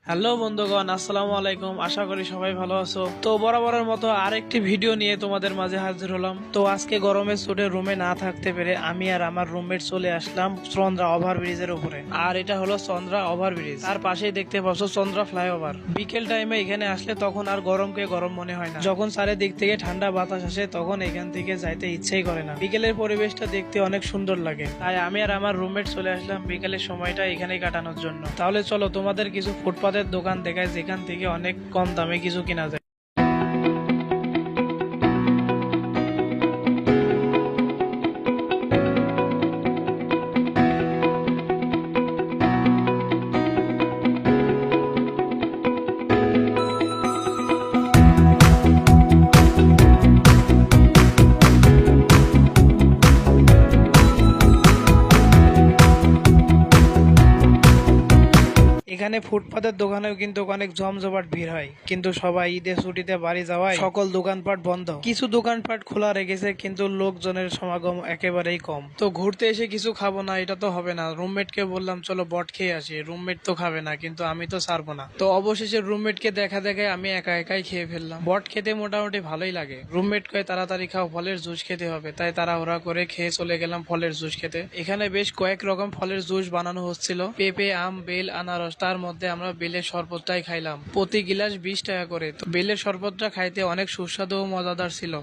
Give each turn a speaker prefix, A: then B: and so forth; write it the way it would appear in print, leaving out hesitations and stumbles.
A: Hello বন্ধুগণ, আসসালামু আলাইকুম। আশা করি সবাই ভালো আছো। তো বরাবরের মতো আরেকটি ভিডিও নিয়ে তোমাদের মাঝে হাজির হলাম। তো আজকে গরমের চোটে রুমে না থাকতে পেরে আমি আর আমার রুমমেট চলে আসলাম চন্দ্রা ওভার ব্রিজের উপরে। আর এটা হলো চন্দ্রা ওভার ব্রিজ, তার পাশেই দেখতে পাচ্ছ চন্দ্রা ফ্লাইওভার। বিকেল টাইমে এখানে আসলে তখন আর গরমকে গরম মনে হয় না। যখন চারিদিক থেকে ঠান্ডা বাতাস আসে তখন এখান থেকে যাইতে ইচ্ছেই করে না। বিকেলের পরিবেশটা দেখতে অনেক সুন্দর লাগে, তাই আমি আর আমার রুমমেট চলে আসলাম বিকেলের সময়টা এখানেই কাটানোর জন্য। তাহলে চলো তোমাদের কিছু ফুটপাতের দোকান দেখায় যেখান থেকে অনেক কম দামে কিছু কিনা যায়। এখানে ফুটপাতের দোকানেও কিন্তু অনেক জমজমাট ভিড় হয়, কিন্তু সবাই ঈদের ছুটিতে বাড়ি যাওয়ায় সকল দোকানপাট বন্ধ। কিছু দোকানপাট খোলা রেখেছে, কিন্তু লোকজনের সমাগম একেবারেই কম। তো ঘুরতে এসে কিছু খাবো না এটা তো হবে না। রুমমেটকে বললাম চলো বট খেয়ে আসি, রুমমেট তো খাবে না, কিন্তু আমি তো ছাড়বো না। তো অবশেষে রুমমেটকে দেখা দেখায় আমি একা একাই খেয়ে ফেললাম। বট খেতে মোটামুটি ভালোই লাগে। রুমমেট কয়ে তাড়াতাড়ি খাও, ফলের জুস খেতে হবে, তাই তাড়াহুড়া করে খেয়ে চলে গেলাম ফলের জুস খেতে। এখানে বেশ কয়েক রকম ফলের জুস বানানো হচ্ছিল, পেঁপে, আম, বেল, আনারস। তার মধ্যে আমরা বেলের শরবতটাই খাইলাম, প্রতি গিলাস 20 টাকা করে। তো বেলের শরবতটা খাইতে অনেক সুস্বাদু ও মজাদার ছিল।